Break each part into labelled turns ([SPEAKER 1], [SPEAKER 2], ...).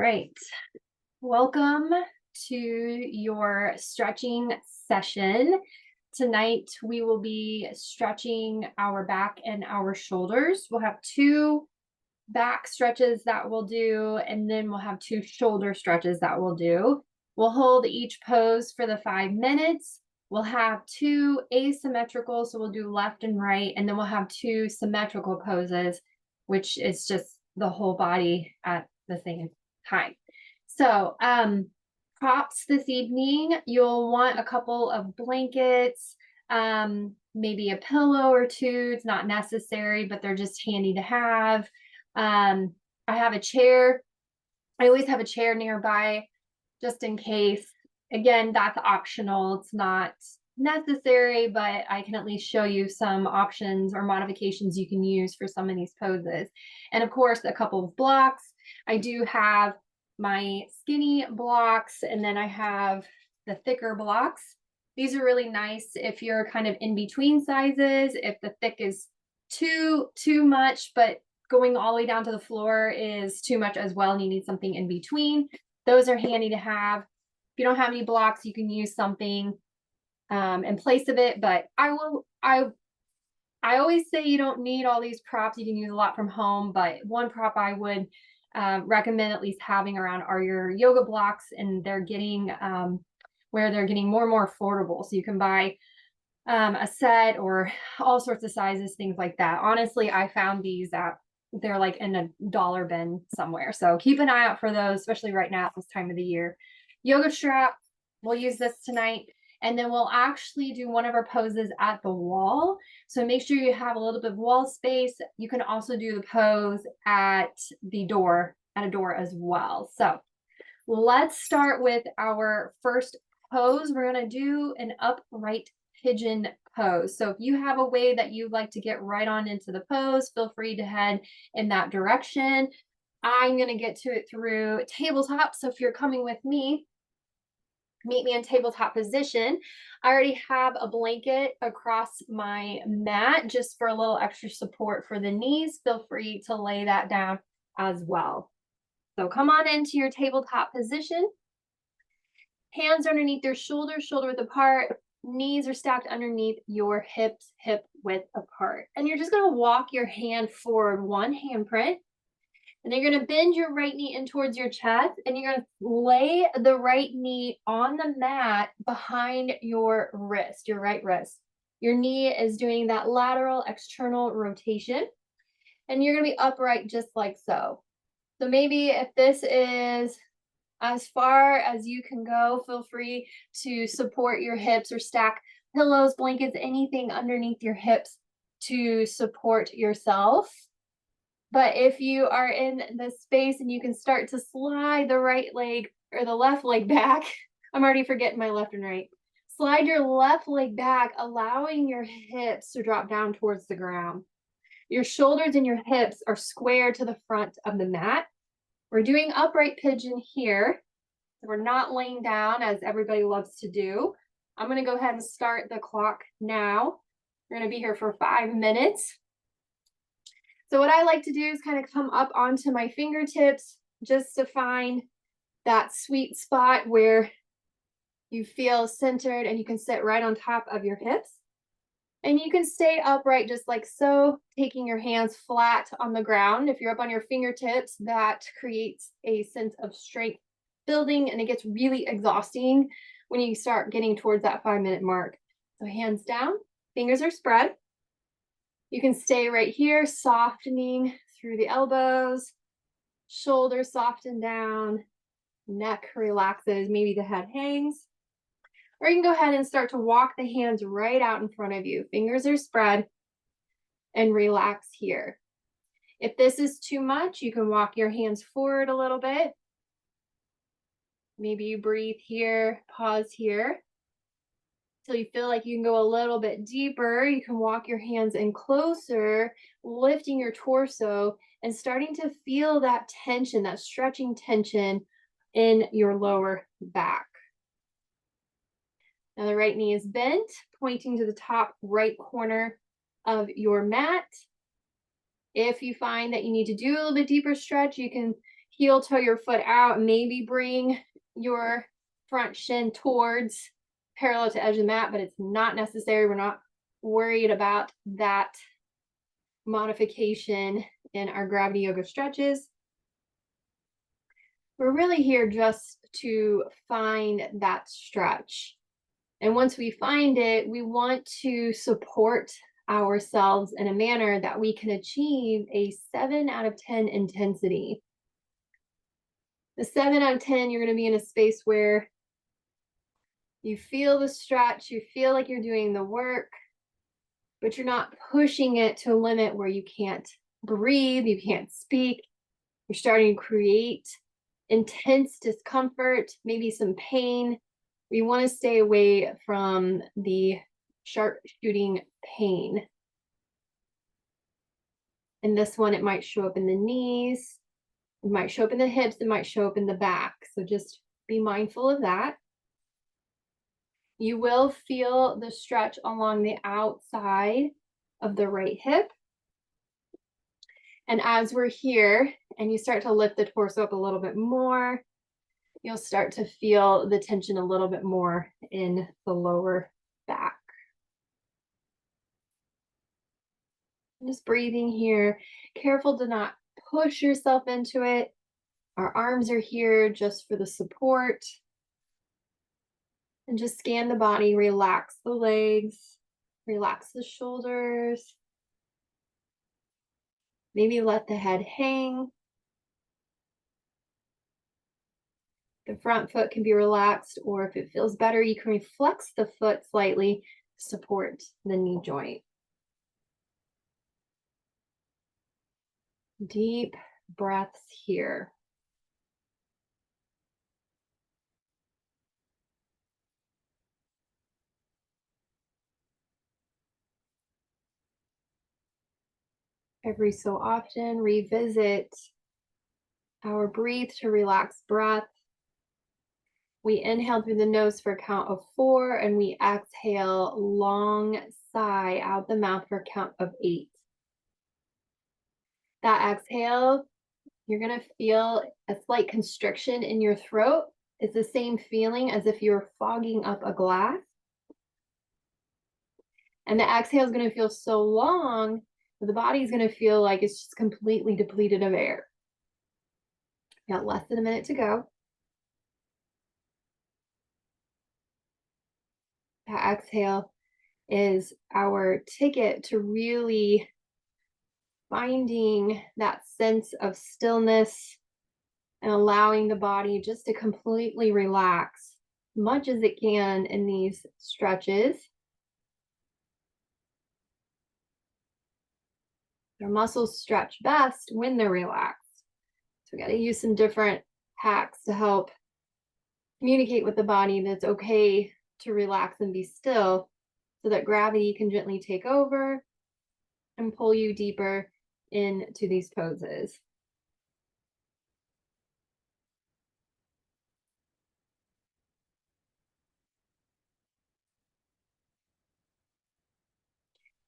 [SPEAKER 1] right. Welcome to your stretching session. Tonight, we will be stretching our back and our shoulders. We'll have two back stretches that we'll do, and then we'll have two shoulder stretches that we'll do. We'll hold each pose for the 5 minutes. We'll have two asymmetrical, so we'll do left and right, and then we'll have two symmetrical poses, which is just the whole body at the same time. So, props this evening, you'll want a couple of blankets, maybe a pillow or two. It's not necessary, but they're just handy to have. I have a chair. I always have a chair nearby just in case. Again, that's optional. It's not necessary, but I can at least show you some options or modifications you can use for some of these poses. And of course, a couple of blocks. I do have my skinny blocks, and then I have the thicker blocks. These are really nice if you're kind of in between sizes, if the thick is too much, but going all the way down to the floor is too much as well, and you need something in between. Those are handy to have. If you don't have any blocks, you can use something in place of it, but I always say you don't need all these props. You can use a lot from home, but one prop I would recommend at least having around are your yoga blocks, and they're getting where they're getting more and more affordable. So you can buy a set or all sorts of sizes, things like that. Honestly, I found these at they're like in a dollar bin somewhere. So keep an eye out for those, especially right now at this time of the year. Yoga strap, we'll use this tonight. And then we'll actually do one of our poses at the wall. So make sure you have a little bit of wall space. You can also do the pose at the door, at a door as well. So let's start with our first pose. We're going to do an upright pigeon pose. So if you have a way that you'd like to get right on into the pose, feel free to head in that direction. I'm going to get to it through tabletop. So if you're coming with me, meet me in tabletop position. I already have a blanket across my mat just for a little extra support for the knees. Feel free to lay that down as well. So come on into your tabletop position. Hands underneath your shoulders, shoulder width apart. Knees are stacked underneath your hips, hip width apart. And you're just going to walk your hand forward, one handprint. And then you're going to bend your right knee in towards your chest, and you're going to lay the right knee on the mat behind your wrist, your right wrist. Your knee is doing that lateral external rotation, and you're going to be upright just like so. So maybe if this is as far as you can go, feel free to support your hips or stack pillows, blankets, anything underneath your hips to support yourself. But if you are in the space and you can start to slide the right leg or the left leg back, I'm already forgetting my left and right. Slide your left leg back, allowing your hips to drop down towards the ground. Your shoulders and your hips are square to the front of the mat. We're doing upright pigeon here. So we're not laying down as everybody loves to do. I'm going to go ahead and start the clock now. We're going to be here for 5 minutes. So what I like to do is kind of come up onto my fingertips just to find that sweet spot where you feel centered and you can sit right on top of your hips. And you can stay upright just like so, taking your hands flat on the ground. If you're up on your fingertips, that creates a sense of strength building, and it gets really exhausting when you start getting towards that 5-minute mark. So hands down, fingers are spread. You can stay right here, softening through the elbows, shoulders soften down, neck relaxes, maybe the head hangs. Or you can go ahead and start to walk the hands right out in front of you. Fingers are spread, and relax here. If this is too much, you can walk your hands forward a little bit. Maybe you breathe here, pause here. Till you feel like you can go a little bit deeper. You can walk your hands in closer, lifting your torso and starting to feel that tension, that stretching tension in your lower back. Now the right knee is bent, pointing to the top right corner of your mat. If you find that you need to do a little bit deeper stretch, you can heel toe your foot out, maybe bring your front shin towards parallel to edge of the mat, but it's not necessary. We're not worried about that modification in our gravity yoga stretches. We're really here just to find that stretch. And once we find it, we want to support ourselves in a manner that we can achieve a 7 out of 10 intensity. The 7 out of 10, you're going to be in a space where you feel the stretch, you feel like you're doing the work, but you're not pushing it to a limit where you can't breathe, you can't speak. You're starting to create intense discomfort, maybe some pain. We want to stay away from the sharp shooting pain. In this one, it might show up in the knees, it might show up in the hips, it might show up in the back. So just be mindful of that. You will feel the stretch along the outside of the right hip. And as we're here and you start to lift the torso up a little bit more, you'll start to feel the tension a little bit more in the lower back. Just breathing here. Careful to not push yourself into it. Our arms are here just for the support. And just scan the body, relax the legs, relax the shoulders. Maybe let the head hang. The front foot can be relaxed, or if it feels better, you can flex the foot slightly to support the knee joint. Deep breaths here. Every so often, revisit our breathe to relax breath. We inhale through the nose for a count of 4, and we exhale long sigh out the mouth for a count of 8. That exhale, you're going to feel a slight constriction in your throat. It's the same feeling as if you're fogging up a glass. And the exhale is going to feel so long that the body is going to feel like it's just completely depleted of air. Got less than a minute to go. That exhale is our ticket to really finding that sense of stillness and allowing the body just to completely relax as much as it can in these stretches. Our muscles stretch best when they're relaxed. So we got to use some different hacks to help communicate with the body that it's okay to relax and be still, so that gravity can gently take over and pull you deeper into these poses.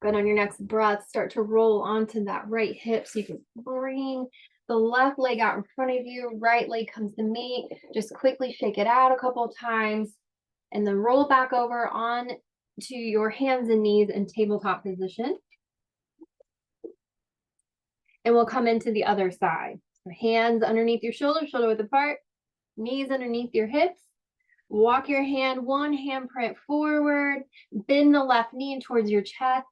[SPEAKER 1] Good. On your next breath, start to roll onto that right hip, so you can bring the left leg out in front of you, right leg comes to meet. Just quickly shake it out a couple of times and then roll back over on to your hands and knees in tabletop position. And we'll come into the other side. So hands underneath your shoulders, shoulder width apart, knees underneath your hips. Walk your hand, one handprint forward, bend the left knee towards your chest.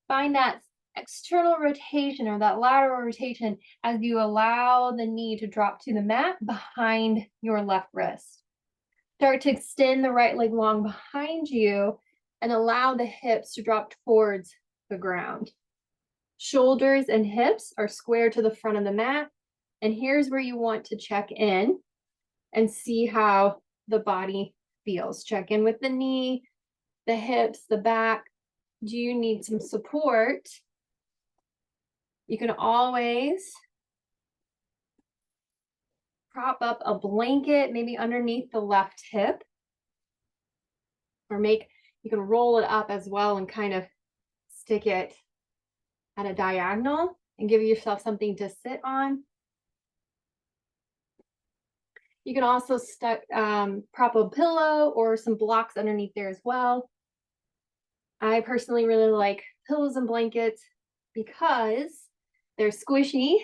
[SPEAKER 1] Find that external rotation or that lateral rotation as you allow the knee to drop to the mat behind your left wrist. Start to extend the right leg long behind you and allow the hips to drop towards the ground. Shoulders and hips are square to the front of the mat. And here's where you want to check in and see how the body feels. Check in with the knee, the hips, the back. Do you need some support? You can always prop up a blanket, maybe underneath the left hip, or you can roll it up as well and kind of stick it at a diagonal and give yourself something to sit on. You can also prop a pillow or some blocks underneath there as well. I personally really like pillows and blankets because they're squishy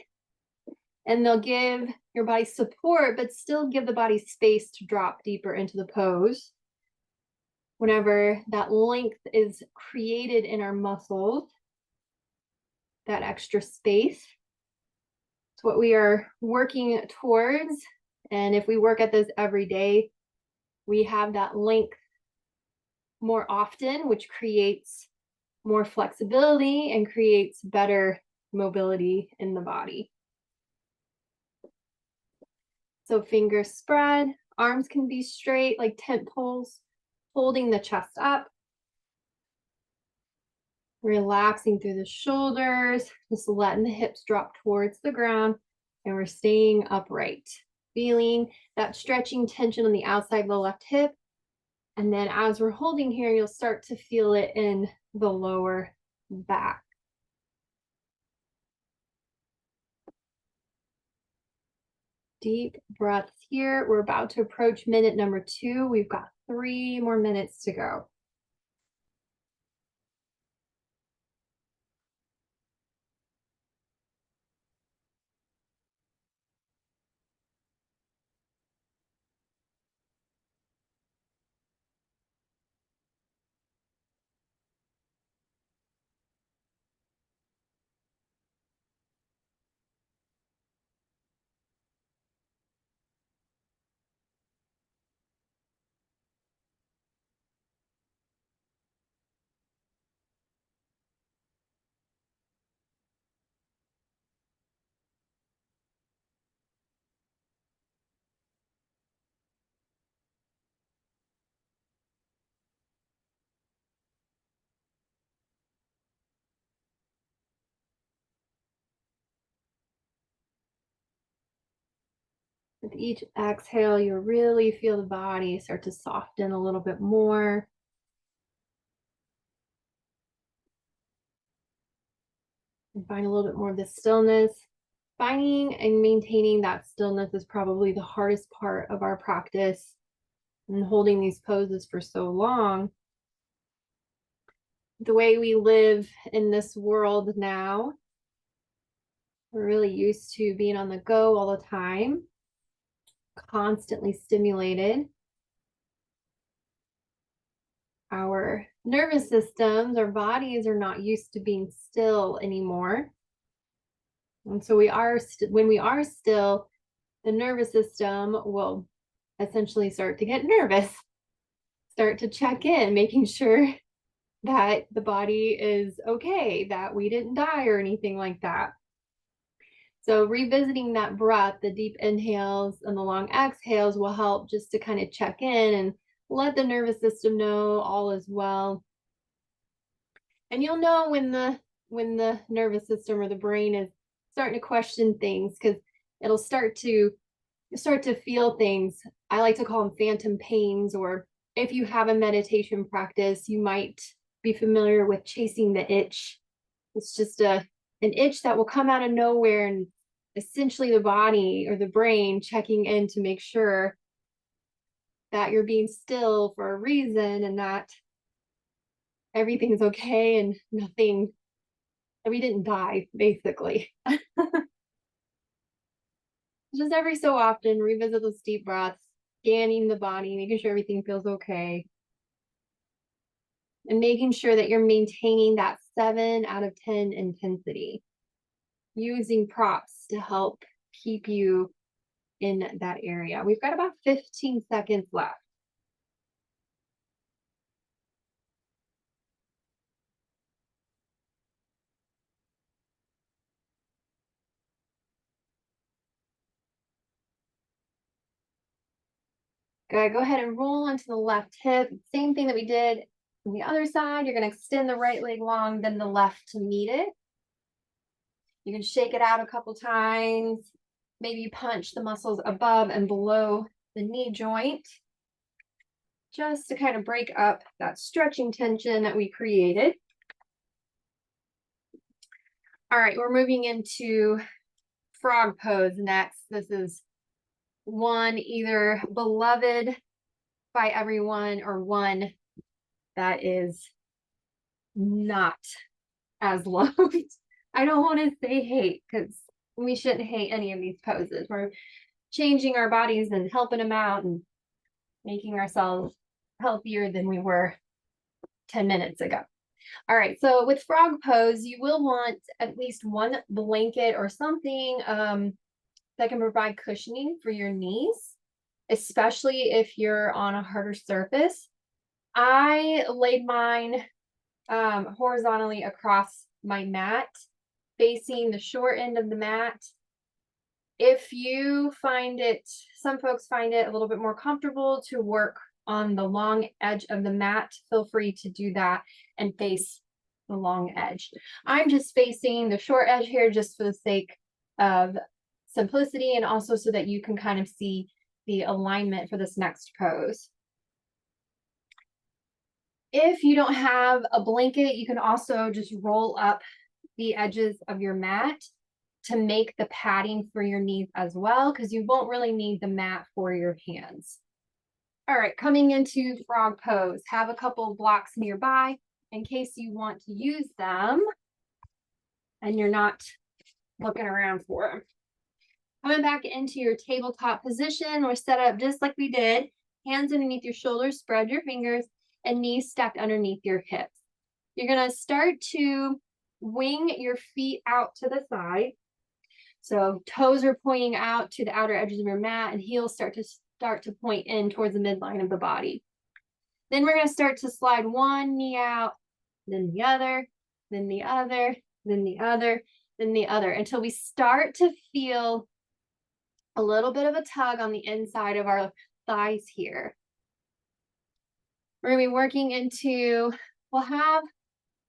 [SPEAKER 1] and they'll give your body support, but still give the body space to drop deeper into the pose. Whenever that length is created in our muscles, that extra space, it's what we are working towards. And if we work at this every day, we have that length more often, which creates more flexibility and creates better mobility in the body. So fingers spread, arms can be straight like tent poles, holding the chest up. Relaxing through the shoulders, just letting the hips drop towards the ground, and we're staying upright. Feeling that stretching tension on the outside of the left hip. And then as we're holding here, you'll start to feel it in the lower back. Deep breaths here. We're about to approach minute number 2. We've got 3 more minutes to go. With each exhale, you really feel the body start to soften a little bit more. And find a little bit more of the stillness. Finding and maintaining that stillness is probably the hardest part of our practice and holding these poses for so long. The way we live in this world now, we're really used to being on the go all the time, constantly stimulated. Our nervous systems, our bodies are not used to being still anymore. And so when we are still, the nervous system will essentially start to get nervous, start to check in, making sure that the body is okay, that we didn't die or anything like that. So revisiting that breath, the deep inhales and the long exhales will help just to kind of check in and let the nervous system know all is well. And you'll know when the nervous system or the brain is starting to question things, because it'll start to feel things. I like to call them phantom pains, or if you have a meditation practice, you might be familiar with chasing the itch. It's just an itch that will come out of nowhere, and essentially the body or the brain checking in to make sure that you're being still for a reason and that everything's okay and nothing, that we didn't die, basically. Just every so often, revisit those deep breaths, scanning the body, making sure everything feels okay. And making sure that you're maintaining that 7 out of 10 intensity. Using props to help keep you in that area. We've got about 15 seconds left. Good. Go ahead and roll onto the left hip. Same thing that we did on the other side. You're going to extend the right leg long, then the left to meet it. You can shake it out a couple times. Maybe punch the muscles above and below the knee joint, just to kind of break up that stretching tension that we created. All right, we're moving into frog pose next. This is one either beloved by everyone or one that is not as loved. I don't want to say hate because we shouldn't hate any of these poses. We're changing our bodies and helping them out and making ourselves healthier than we were 10 minutes ago. All right, so with frog pose, you will want at least one blanket or something that can provide cushioning for your knees, especially if you're on a harder surface. I laid mine horizontally across my mat, facing the short end of the mat. If you find it, some folks find it a little bit more comfortable to work on the long edge of the mat, feel free to do that and face the long edge. I'm just facing the short edge here just for the sake of simplicity and also so that you can kind of see the alignment for this next pose. If you don't have a blanket, you can also just roll up the edges of your mat to make the padding for your knees as well, because you won't really need the mat for your hands. All right, coming into frog pose, have a couple of blocks nearby in case you want to use them and you're not looking around for them. Coming back into your tabletop position, we're set up just like we did. Hands underneath your shoulders, spread your fingers, and knees stacked underneath your hips. You're gonna start to wing your feet out to the side. So toes are pointing out to the outer edges of your mat and heels start to point in towards the midline of the body. Then we're gonna start to slide one knee out, then the other, then the other, then the other, then the other, until we start to feel a little bit of a tug on the inside of our thighs here. We're gonna be working into, we'll have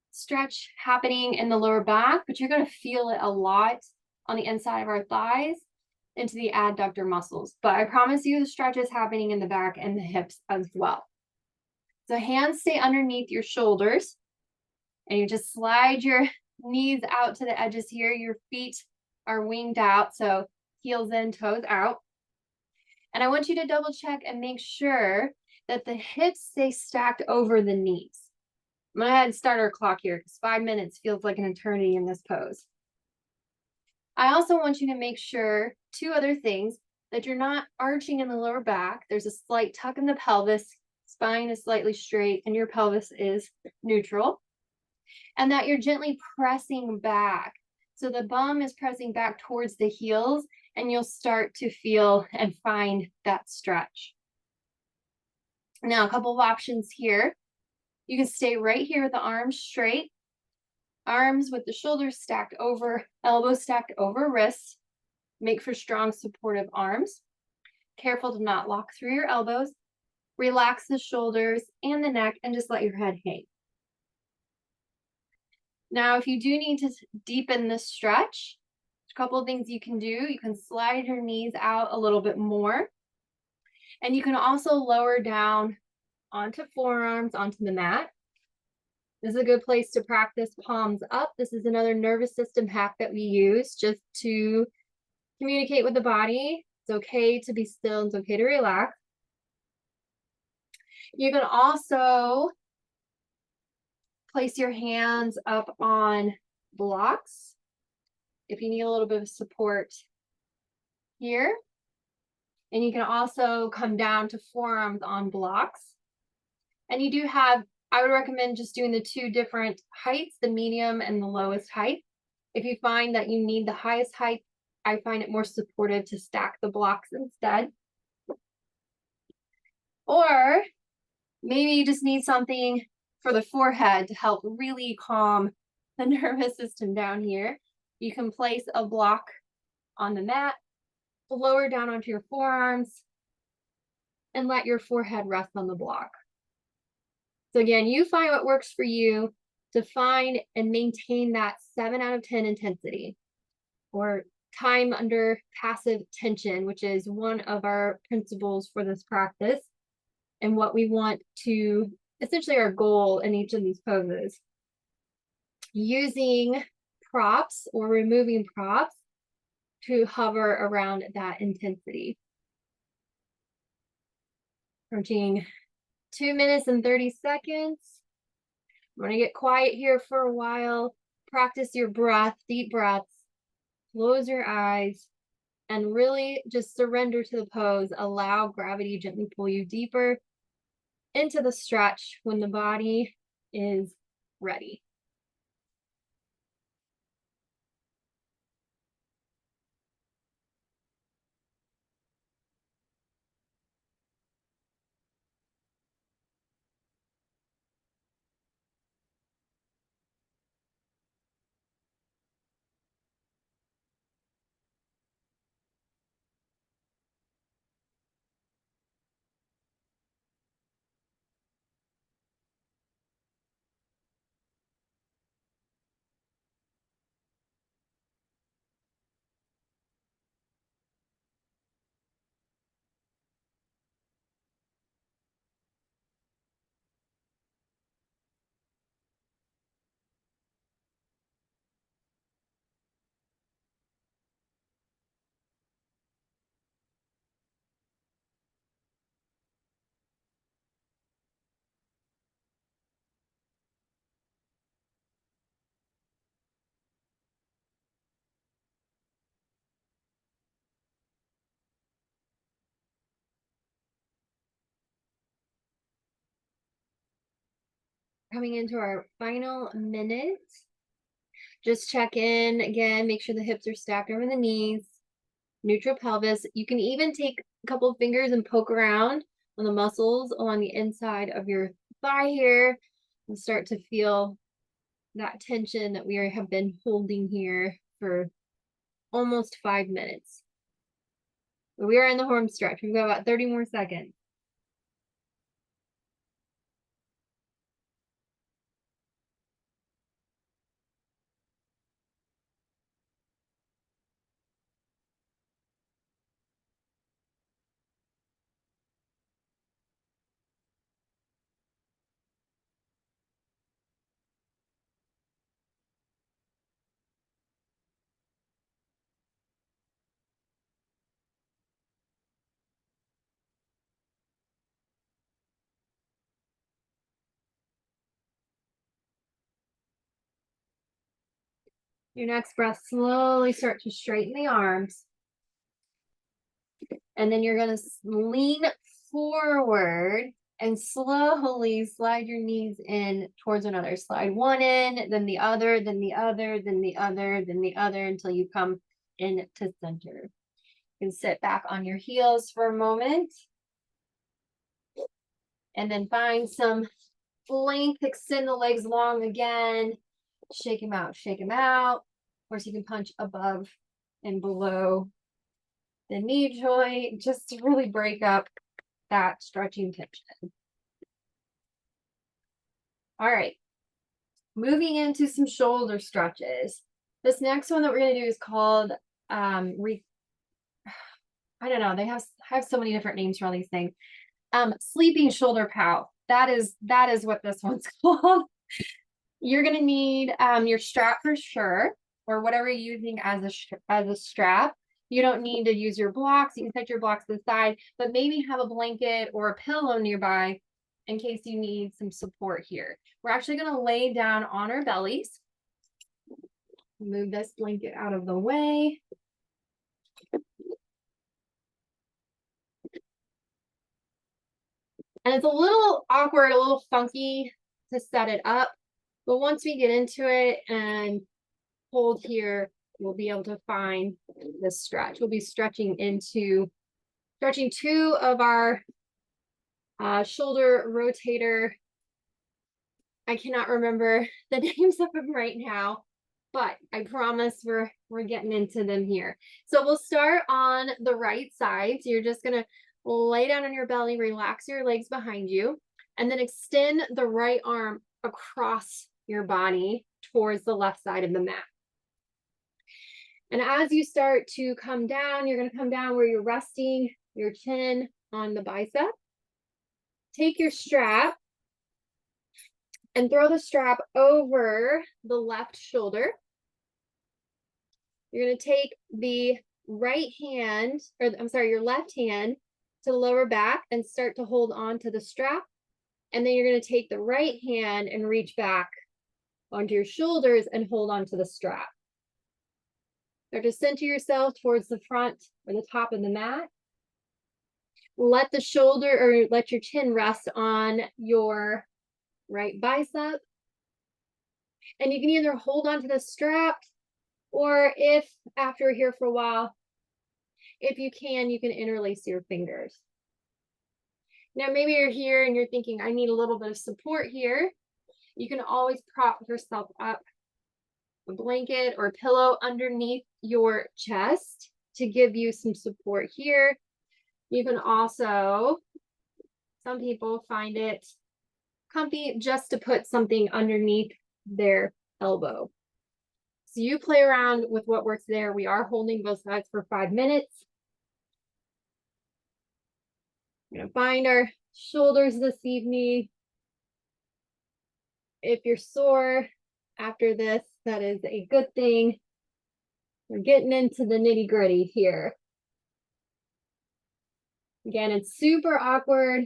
[SPEAKER 1] stretch happening in the lower back, but you're gonna feel it a lot on the inside of our thighs into the adductor muscles. But I promise you the stretch is happening in the back and the hips as well. So hands stay underneath your shoulders and you just slide your knees out to the edges here. Your feet are winged out, so heels in, toes out. And I want you to double check and make sure that the hips stay stacked over the knees. I'm gonna go ahead and start our clock here because 5 minutes feels like an eternity in this pose. I also want you to make sure two other things, that you're not arching in the lower back. There's a slight tuck in the pelvis, spine is slightly straight, and your pelvis is neutral. And that you're gently pressing back. So the bum is pressing back towards the heels, and you'll start to feel and find that stretch. Now, a couple of options here. You can stay right here with the arms straight, arms with the shoulders stacked over, elbows stacked over wrists. Make for strong supportive arms. Careful to not lock through your elbows. Relax the shoulders and the neck and just let your head hang. Now, if you do need to deepen this stretch, a couple of things you can do. You can slide your knees out a little bit more. And you can also lower down onto forearms, onto the mat. This is a good place to practice palms up. This is another nervous system hack that we use just to communicate with the body. It's okay to be still. It's okay to relax. You can also place your hands up on blocks if you need a little bit of support here. And you can also come down to forearms on blocks. And you do have, I would recommend just doing the two different heights, the medium and the lowest height. If you find that you need the highest height, I find it more supportive to stack the blocks instead. Or maybe you just need something for the forehead to help really calm the nervous system down here. You can place a block on the mat, lower down onto your forearms, and let your forehead rest on the block. So again, you find what works for you to find and maintain that 7 out of 10 intensity, or time under passive tension, which is one of our principles for this practice and what we want to, essentially our goal in each of these poses. Using props or removing props to hover around that intensity. Approaching 2 minutes and 30 seconds. I'm gonna get quiet here for a while. Practice your breath, deep breaths. Close your eyes and really just surrender to the pose. Allow gravity gently pull you deeper into the stretch when the body is ready. Coming into our final minute. Just check in again, make sure the hips are stacked over the knees, neutral pelvis. You can even take a couple of fingers and poke around on the muscles along the inside of your thigh here and start to feel that tension that we have been holding here for almost 5 minutes. We are in the home stretch. We've got about 30 more seconds. Your next breath, slowly start to straighten the arms. And then you're going to lean forward and slowly slide your knees in towards another. Slide one in, then the other, then the other, then the other, then the other, until you come into center. You can sit back on your heels for a moment. And then find some length, extend the legs long again. Shake them out, shake them out. Of course, you can punch above and below the knee joint just to really break up that stretching tension. All right, moving into some shoulder stretches. This next one that we're going to do is called I don't know, they have so many different names for all these things. Sleeping shoulder pow. That is what this one's called. You're going to need your strap for sure, or whatever you're using as a strap. You don't need to use your blocks. You can set your blocks to the side, but maybe have a blanket or a pillow nearby in case you need some support here. We're actually going to lay down on our bellies. Move this blanket out of the way. And it's a little awkward, a little funky to set it up, but once we get into it and hold here, we'll be able to find this stretch. We'll be stretching two of our shoulder rotator. I cannot remember the names of them right now, but I promise we're getting into them here. So we'll start on the right side. So you're just gonna lay down on your belly, relax your legs behind you, and then extend the right arm across your body towards the left side of the mat. And as you start to come down, you're going to come down where you're resting your chin on the bicep. Take your strap and throw the strap over the left shoulder. You're going to take the right hand, or I'm sorry, your left hand, to the lower back and start to hold on to the strap. And then you're going to take the right hand and reach back onto your shoulders and hold on to the strap. Start to center yourself towards the front or the top of the mat. Let the shoulder or let your chin rest on your right bicep. And you can either hold on to the strap, or if after we're here for a while, if you can interlace your fingers. Now, maybe you're here and you're thinking, I need a little bit of support here. You can always prop yourself up, a blanket or a pillow underneath your chest to give you some support here. You can also, some people find it comfy just to put something underneath their elbow. So you play around with what works there. We are holding both sides for 5 minutes. We're going to bind our shoulders this evening. If you're sore after this, that is a good thing. We're getting into the nitty-gritty here. Again, it's super awkward,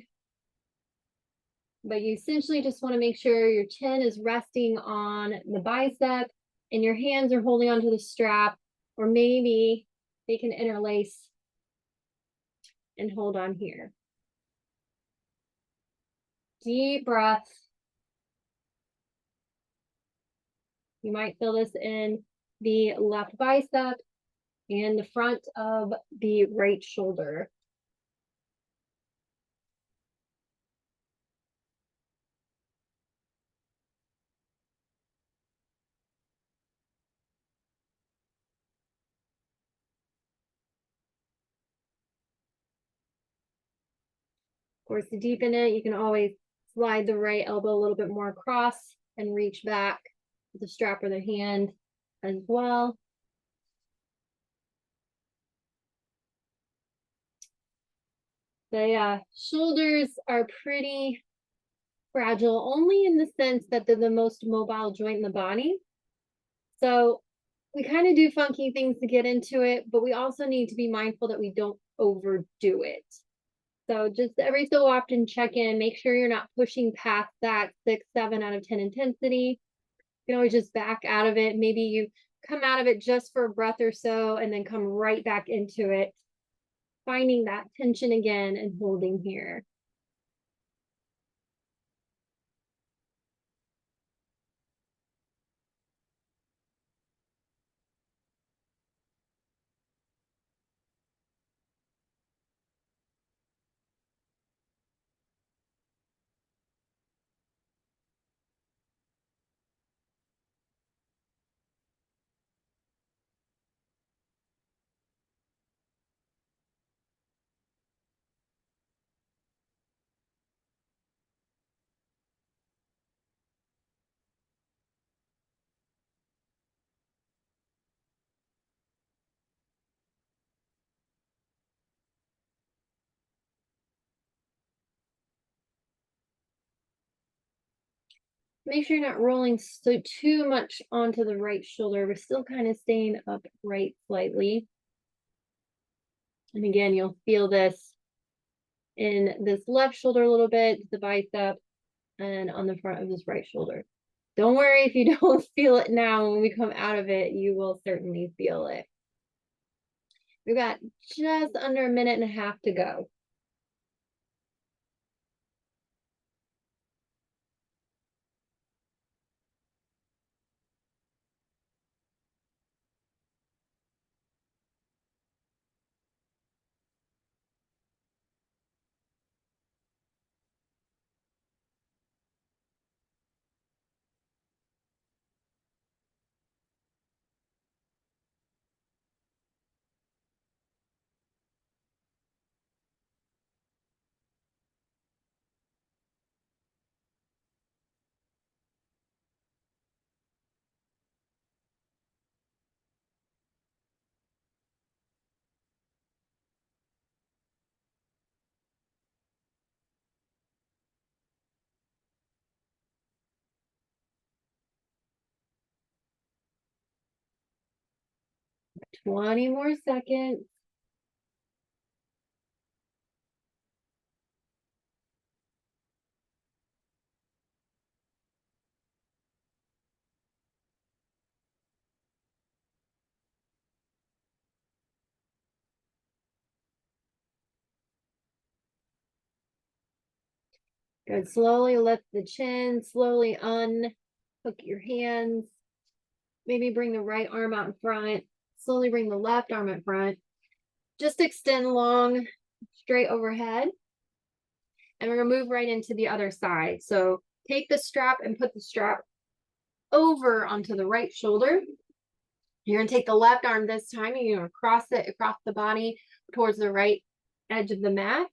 [SPEAKER 1] but you essentially just want to make sure your chin is resting on the bicep and your hands are holding onto the strap, or maybe they can interlace and hold on here. Deep breath. You might feel this in the left bicep and the front of the right shoulder. Of course, to deepen it, you can always slide the right elbow a little bit more across and reach back with the strap or the hand as well. The shoulders are pretty fragile, only in the sense that they're the most mobile joint in the body. So we kind of do funky things to get into it, but we also need to be mindful that we don't overdo it. So just every so often check in, make sure you're not pushing past that 6, 7 out of 10 intensity. You can always just back out of it. Maybe you come out of it just for a breath or so and then come right back into it, finding that tension again and holding here. Make sure you're not rolling so too much onto the right shoulder. We're still kind of staying upright slightly. And again, you'll feel this in this left shoulder a little bit, the bicep, and on the front of this right shoulder. Don't worry if you don't feel it now. When we come out of it, you will certainly feel it. We've got just under a minute and a half to go. Twenty more seconds. Good. Slowly lift the chin, slowly unhook your hands. Maybe bring the right arm out in front. Slowly bring the left arm in front. Just extend long, straight overhead. And we're going to move right into the other side. So take the strap and put the strap over onto the right shoulder. You're going to take the left arm this time and you're going to cross it across the body towards the right edge of the mat.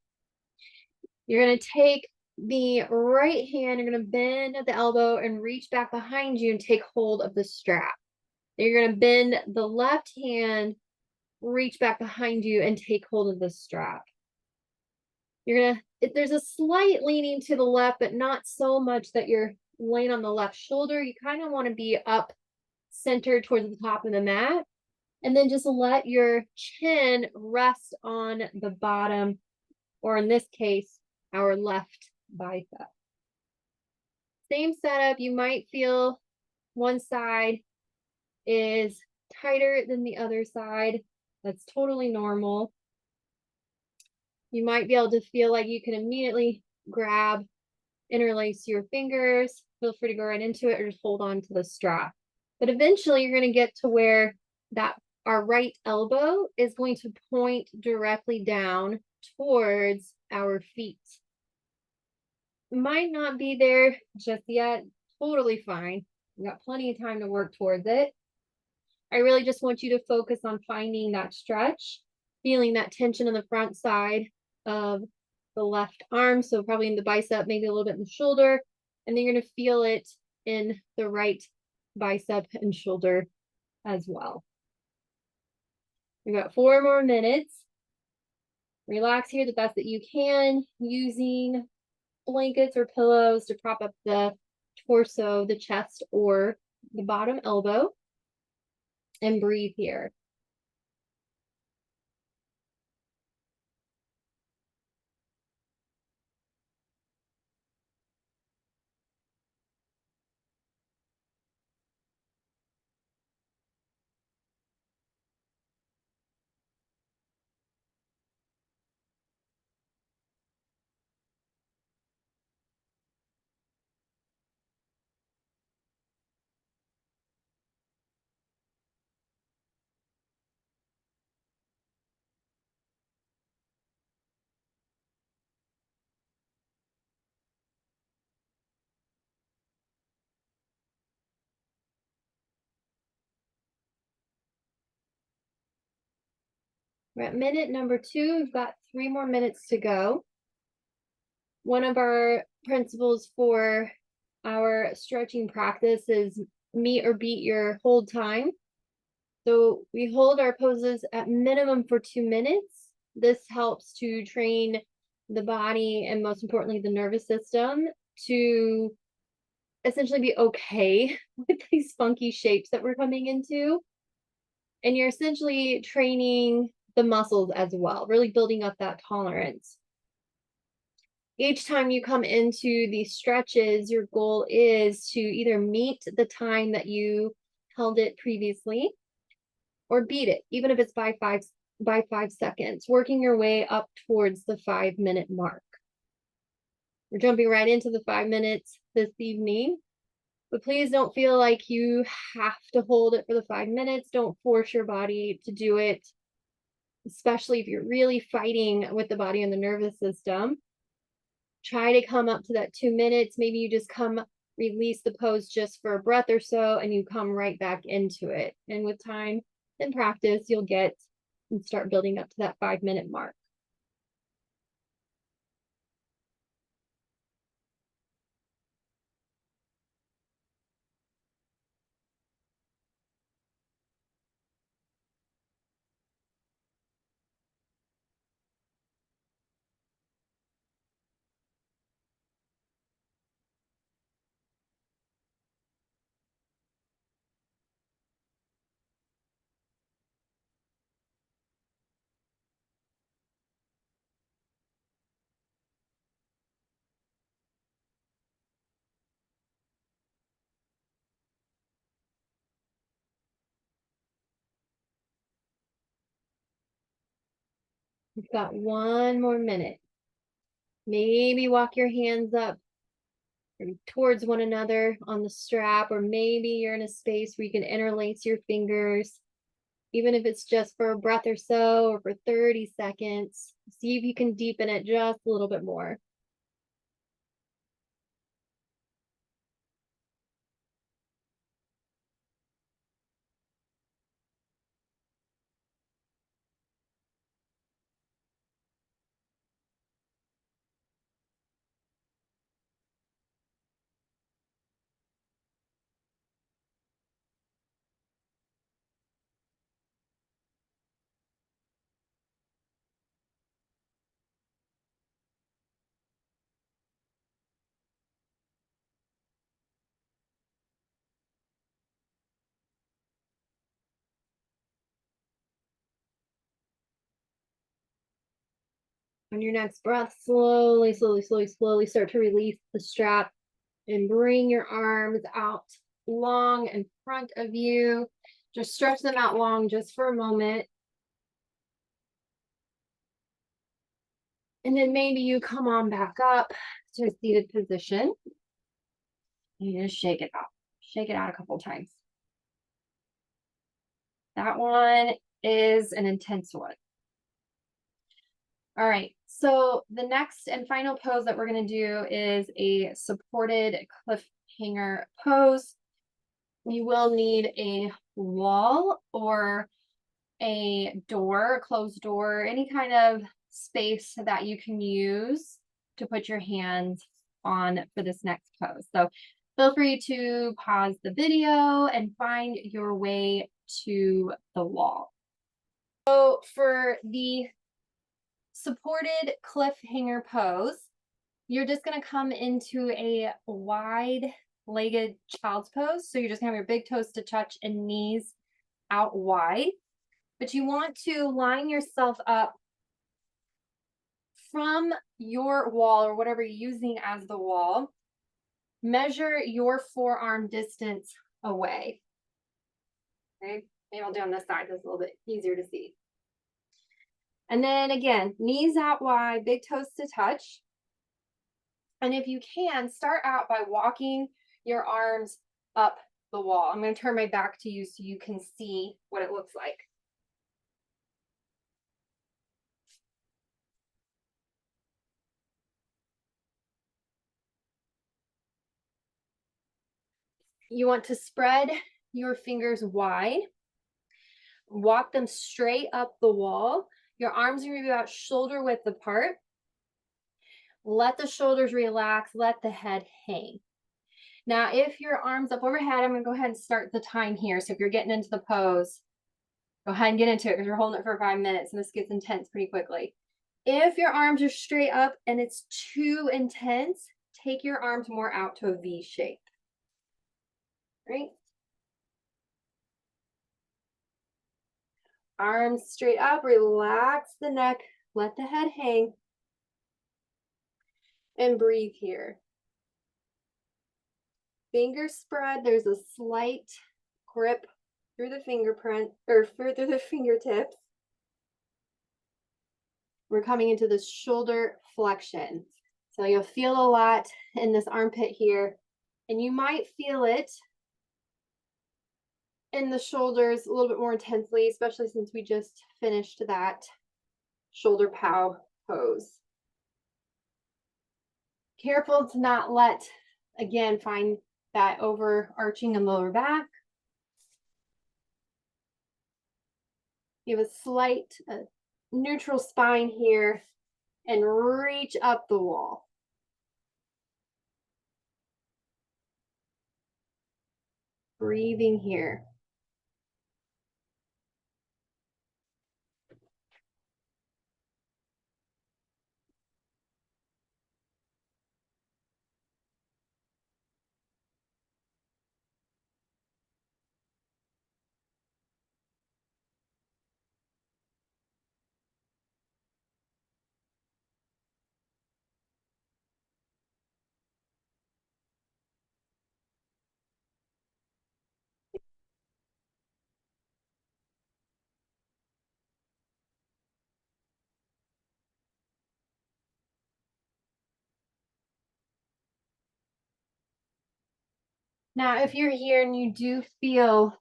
[SPEAKER 1] You're going to take the right hand, you're going to bend at the elbow and reach back behind you and take hold of the strap. You're going to bend the left hand, reach back behind you and take hold of the strap. You're gonna, there's a slight leaning to the left, but not so much that you're laying on the left shoulder. You kind of want to be up centered towards the top of the mat. And then just let your chin rest on the bottom, or in this case, our left bicep. Same setup, you might feel one side is tighter than the other side. That's totally normal. You might be able to feel like you can immediately grab, interlace your fingers. Feel free to go right into it or just hold on to the strap. But eventually you're going to get to where that our right elbow is going to point directly down towards our feet. Might not be there just yet. Totally fine. We've got plenty of time to work towards it. I really just want you to focus on finding that stretch, feeling that tension on the front side of the left arm. So probably in the bicep, maybe a little bit in the shoulder. And then you're going to feel it in the right bicep and shoulder as well. We've got 4 more minutes. Relax here the best that you can, using blankets or pillows to prop up the torso, the chest, or the bottom elbow. And breathe here. We're at minute number 2. We've got 3 more minutes to go. One of our principles for our stretching practice is meet or beat your hold time. So we hold our poses at minimum for 2 minutes. This helps to train the body and most importantly, the nervous system to essentially be okay with these funky shapes that we're coming into. And you're essentially training the muscles as well, really building up that tolerance. Each time you come into these stretches, your goal is to either meet the time that you held it previously or beat it, even if it's by 5 seconds, working your way up towards the 5-minute mark. We're jumping right into the 5 minutes this evening, but please don't feel like you have to hold it for the 5 minutes. Don't force your body to do it, especially if you're really fighting with the body and the nervous system. Try to come up to that 2 minutes. Maybe you just release the pose just for a breath or so, and you come right back into it. And with time and practice, you'll get and start building up to that 5-minute mark. We've got 1 more minute. Maybe walk your hands up towards one another on the strap, or maybe you're in a space where you can interlace your fingers, even if it's just for a breath or so, or for 30 seconds. See if you can deepen it just a little bit more. On your next breath, slowly, slowly, slowly, slowly start to release the strap and bring your arms out long in front of you. Just stretch them out long just for a moment. And then maybe you come on back up to a seated position. And you just shake it out. Shake it out a couple times. That one is an intense one. All right, so the next and final pose that we're going to do is a supported cliffhanger pose. You will need a wall or a door, a closed door, any kind of space that you can use to put your hands on for this next pose. So feel free to pause the video and find your way to the wall. So for the supported cliffhanger pose, you're just going to come into a wide-legged child's pose. So you're just going to have your big toes to touch and knees out wide. But you want to line yourself up from your wall or whatever you're using as the wall. Measure your forearm distance away. Okay, maybe I'll do on this side. That's a little bit easier to see. And then again, knees out wide, big toes to touch. And if you can, start out by walking your arms up the wall. I'm going to turn my back to you so you can see what it looks like. You want to spread your fingers wide. Walk them straight up the wall. Your arms are going to be about shoulder width apart. Let the shoulders relax. Let the head hang. Now, if your arms up overhead, I'm going to go ahead and start the time here. So if you're getting into the pose, go ahead and get into it because you're holding it for 5 minutes and this gets intense pretty quickly. If your arms are straight up and it's too intense, take your arms more out to a V shape. Right? Arms straight up, relax the neck, let the head hang, and breathe here. Fingers spread, there's a slight grip through the fingerprint, or through the fingertips. We're coming into this shoulder flexion. So you'll feel a lot in this armpit here, and you might feel it in the shoulders a little bit more intensely, especially since we just finished that shoulder pow pose. Careful to not let, again, find that overarching and lower back. You have a slight neutral spine here and reach up the wall. Breathing here. Now, if you're here and you do feel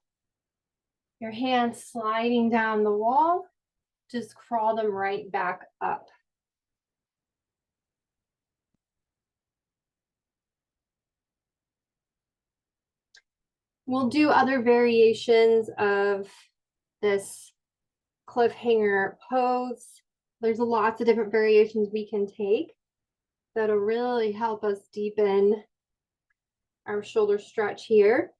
[SPEAKER 1] your hands sliding down the wall, just crawl them right back up. We'll do other variations of this cliffhanger pose. There's lots of different variations we can take that'll really help us deepen our shoulder stretch here.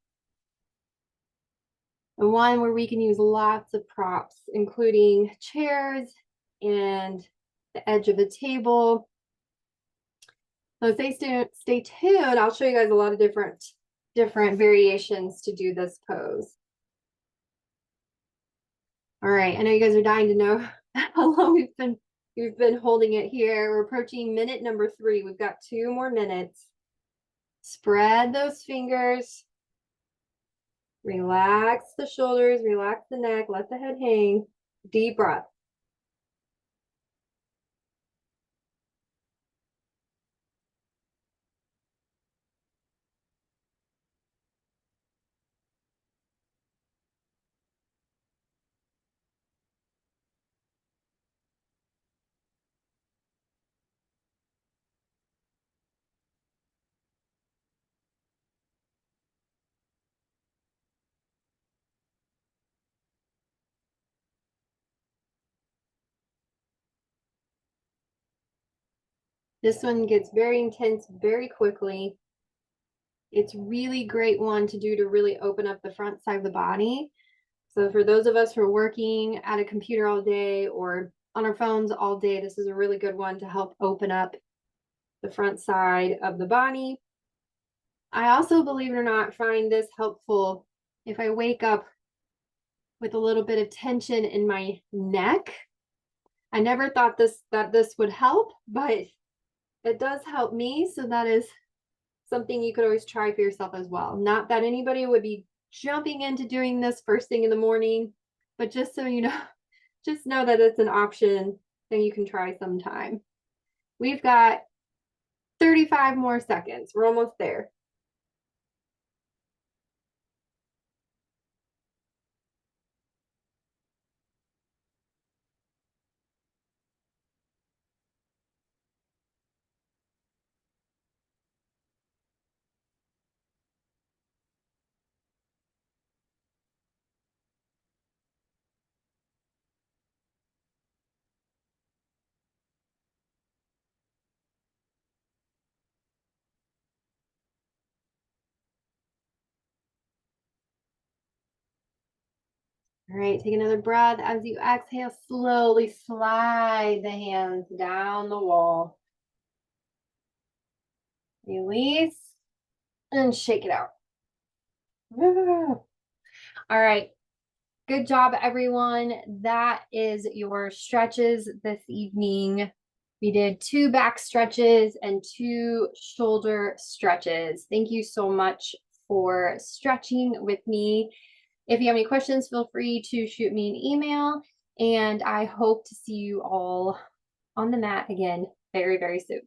[SPEAKER 1] And one where we can use lots of props, including chairs and the edge of a table. So stay tuned. I'll show you guys a lot of different variations to do this pose. All right, I know you guys are dying to know how long we've been holding it here. We're approaching minute number 3. We've got 2 more minutes. Spread those fingers. Relax the shoulders, relax the neck, let the head hang. Deep breath. This one gets very intense very quickly. It's really great one to do to really open up the front side of the body. So for those of us who are working at a computer all day or on our phones all day, this is a really good one to help open up the front side of the body. I also, believe it or not, find this helpful if I wake up with a little bit of tension in my neck. I never thought that this would help, but it does help me. So that is something you could always try for yourself as well. Not that anybody would be jumping into doing this first thing in the morning, but just so you know, just know that it's an option that you can try sometime. We've got 35 more seconds. We're almost there. All right, take another breath. As you exhale, slowly slide the hands down the wall. Release and shake it out. All right. Good job, everyone. That is your stretches this evening. We did 2 back stretches and 2 shoulder stretches. Thank you so much for stretching with me. If you have any questions, feel free to shoot me an email, and I hope to see you all on the mat again very, very soon.